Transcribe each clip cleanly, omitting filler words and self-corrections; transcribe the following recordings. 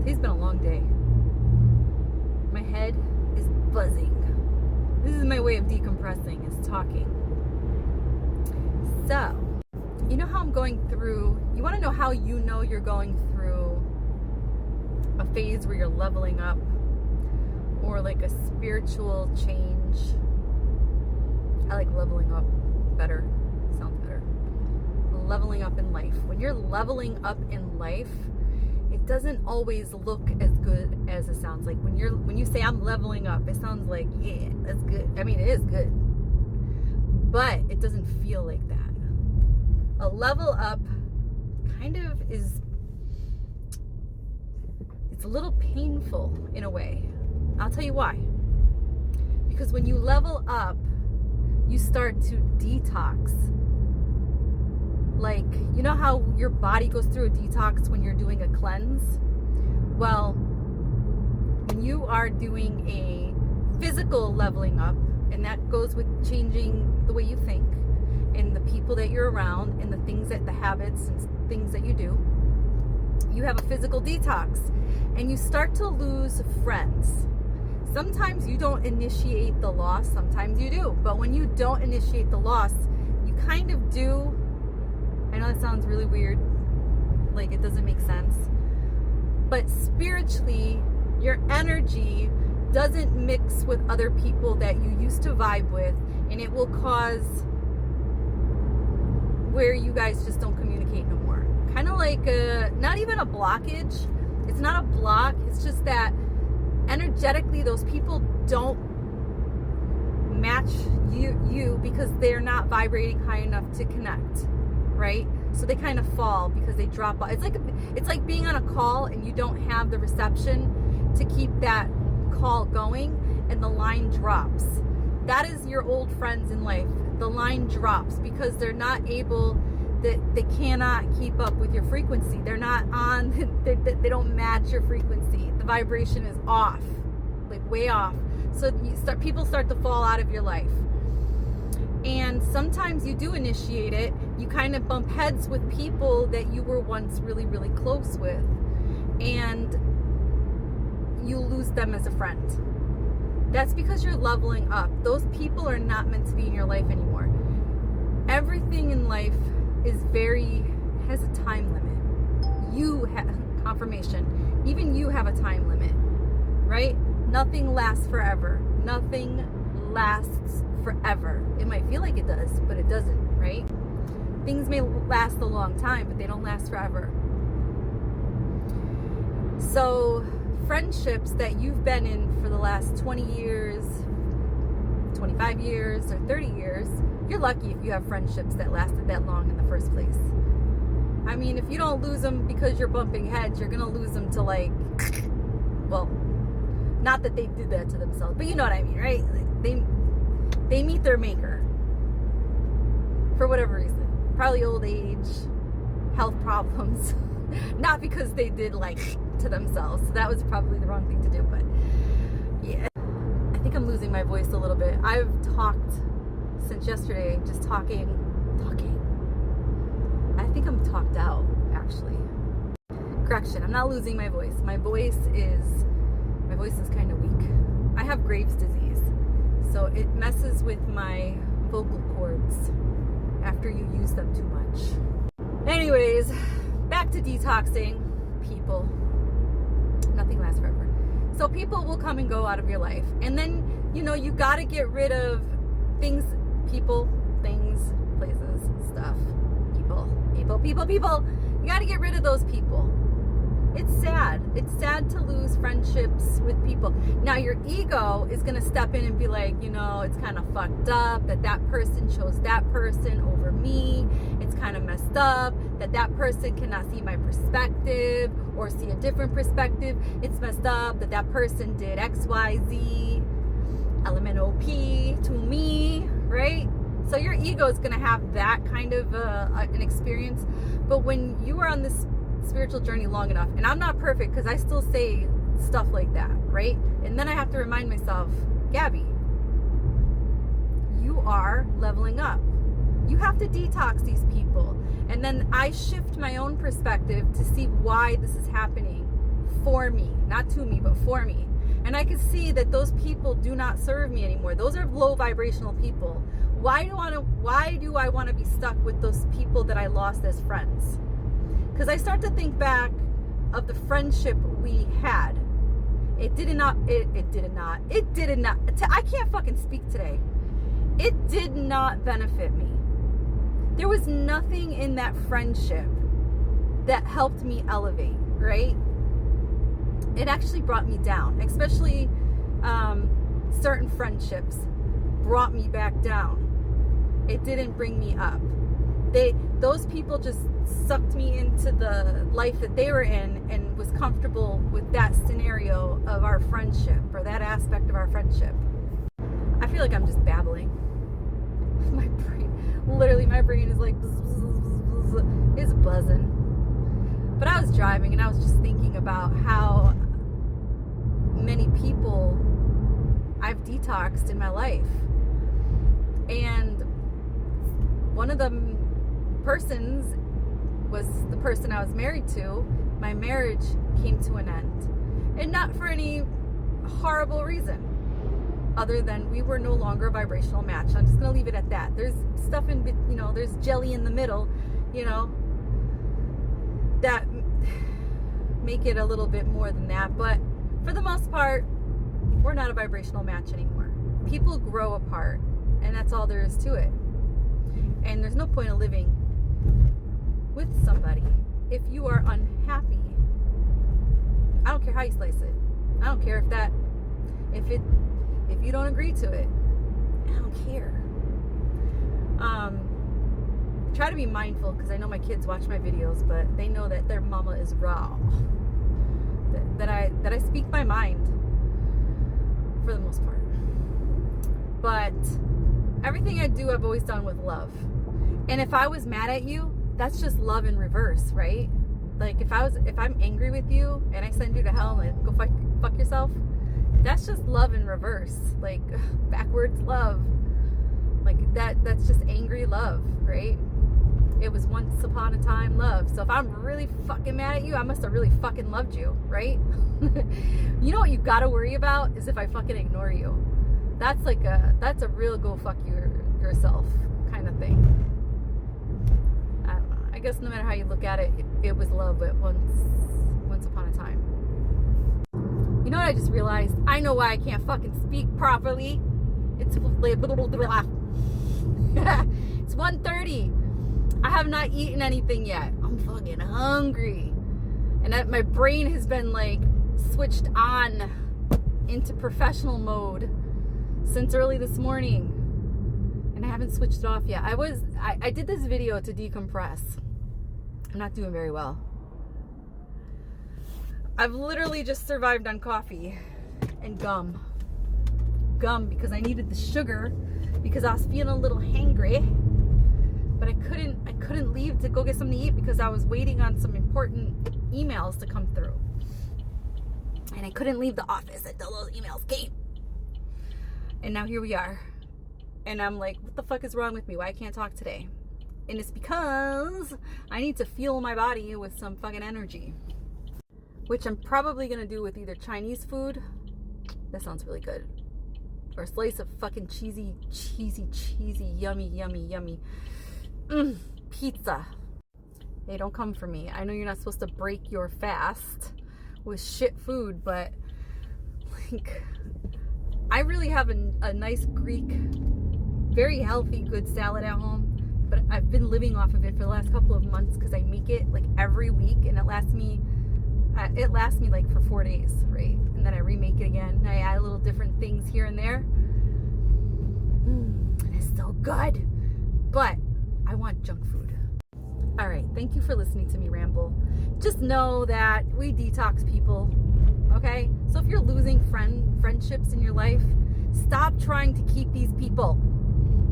Today's been a long day. My head is buzzing. This is my way of decompressing, is talking. So, you know how I'm going through, you want to know how you know you're going through a phase where you're leveling up, or like a spiritual change. I like leveling up better. Sounds better. Leveling up in life. When you're leveling up in life, it doesn't always look as good as it sounds like. When you say I'm leveling up, it sounds like, yeah, that's good. I mean, it is good, but it doesn't feel like that. A level up kind of is, it's a little painful in a way. I'll tell you why. Because when you level up, you start to detox. Like, you know how your body goes through a detox when you're doing a cleanse? Well, when you are doing a physical leveling up, and that goes with changing the way you think and the people that you're around and the habits and things that you do, you have a physical detox and you start to lose friends. Sometimes you don't initiate the loss, sometimes you do. But when you don't initiate the loss, you kind of do. I know that sounds really weird, like it doesn't make sense. But spiritually, your energy doesn't mix with other people that you used to vibe with, and it will cause where you guys just don't communicate no more. Kind of like not even a blockage. It's not a block. It's just that energetically those people don't match you because they're not vibrating high enough to connect, right? So they kind of fall because they drop off. It's like being on a call and you don't have the reception to keep that call going, and the line drops. That is your old friends in life. The line drops because they're not able, they cannot keep up with your frequency. They're not on, they don't match your frequency. The vibration is off, like way off. So people start to fall out of your life. And sometimes you do initiate it. You kind of bump heads with people that you were once really, really close with, and you lose them as a friend. That's because you're leveling up. Those people are not meant to be in your life anymore. Everything in life has a time limit. You have confirmation. Even you have a time limit, right? Nothing lasts forever. Nothing lasts forever. It might feel like it does, but it doesn't, right? Things may last a long time, but they don't last forever. So friendships that you've been in for the last 20 years, 25 years, or 30 years, you're lucky if you have friendships that lasted that long in the first place. I mean, if you don't lose them because you're bumping heads, you're going to lose them to like, well, not that they did that to themselves, but you know what I mean, right? Like they meet their maker for whatever reason. Probably old age, health problems, not because they did like to themselves. So that was probably the wrong thing to do, but yeah. I think I'm losing my voice a little bit. I've talked since yesterday, just talking. I think I'm talked out, actually. Correction, I'm not losing my voice. My voice is kind of weak. I have Graves' disease, so it messes with my vocal cords after you use them too much. Anyways, back to detoxing. People, nothing lasts forever. So people will come and go out of your life, and then you got to get rid of things, people, things, places, stuff, people. You got to get rid of those people. It's sad. It's sad to lose friendships with people. Now your ego is going to step in and be like, it's kind of fucked up that person chose that person over me. It's kind of messed up that person cannot see my perspective or see a different perspective. It's messed up that person did X, Y, Z, LMNOP to me, right? So your ego is going to have that kind of an experience. But when you are on this spiritual journey long enough, and I'm not perfect because I still say stuff like that, right? And then I have to remind myself, Gabby, you are leveling up. You have to detox these people. And then I shift my own perspective to see why this is happening for me, not to me, but for me. And I can see that those people do not serve me anymore. Those are low vibrational people. Why do I want to be stuck with those people that I lost as friends? Because I start to think back of the friendship we had. I can't fucking speak today. It did not benefit me. There was nothing in that friendship that helped me elevate, right? It actually brought me down, especially certain friendships brought me back down. It didn't bring me up. Those people just sucked me into the life that they were in and was comfortable with that scenario of our friendship, or that aspect of our friendship. I feel like I'm just babbling. My brain is like, it's buzzing. But I was driving and I was just thinking about how many people I've detoxed in my life. And one of the persons was the person I was married to. My marriage came to an end. And not for any horrible reason, other than we were no longer a vibrational match. I'm just going to leave it at that. There's stuff in, there's jelly in the middle, that make it a little bit more than that. But for the most part, we're not a vibrational match anymore. People grow apart, and that's all there is to it. And there's no point of living with somebody if you are unhappy. I don't care how you slice it. I don't care if you don't agree to it. I don't care. Try to be mindful, because I know my kids watch my videos, but they know that their mama is raw. That I speak my mind for the most part. But everything I do, I've always done with love. And if I was mad at you, that's just love in reverse, right? Like if I'm angry with you and I send you to hell and go fuck yourself, that's just love in reverse. Like backwards love. Like that's just angry love, right? It was once upon a time love. So if I'm really fucking mad at you, I must have really fucking loved you, right? You know what you gotta worry about is if I fucking ignore you. That's a real go fuck yourself kind of thing. I don't know. I guess no matter how you look at it, it was love, but once upon a time. You know what I just realized? I know why I can't fucking speak properly. It's 1:30. I have not eaten anything yet. I'm fucking hungry. And my brain has been like switched on into professional mode since early this morning. And I haven't switched it off yet. I did this video to decompress. I'm not doing very well. I've literally just survived on coffee and gum. Gum because I needed the sugar because I was feeling a little hangry. But I couldn't leave to go get something to eat because I was waiting on some important emails to come through. And I couldn't leave the office until those emails came. And now here we are. And I'm like, what the fuck is wrong with me? Why I can't talk today? And it's because I need to fuel my body with some fucking energy. Which I'm probably going to do with either Chinese food. That sounds really good. Or a slice of fucking cheesy, yummy pizza. Hey, don't come for me. I know you're not supposed to break your fast with shit food, but like, I really have a nice Greek, very healthy, good salad at home. But I've been living off of it for the last couple of months because I make it like every week, and it lasts me like for 4 days, right? And then I remake it again. I add little different things here and there. It's so good. But I want junk food. All right, thank you for listening to me ramble. Just know that we detox people, okay? So if you're losing friendships in your life, stop trying to keep these people,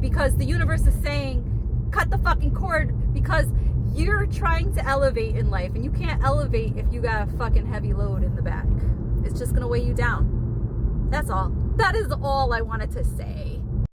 because the universe is saying, cut the fucking cord, because you're trying to elevate in life, and you can't elevate if you got a fucking heavy load in the back. It's just gonna weigh you down. That's all. That is all I wanted to say.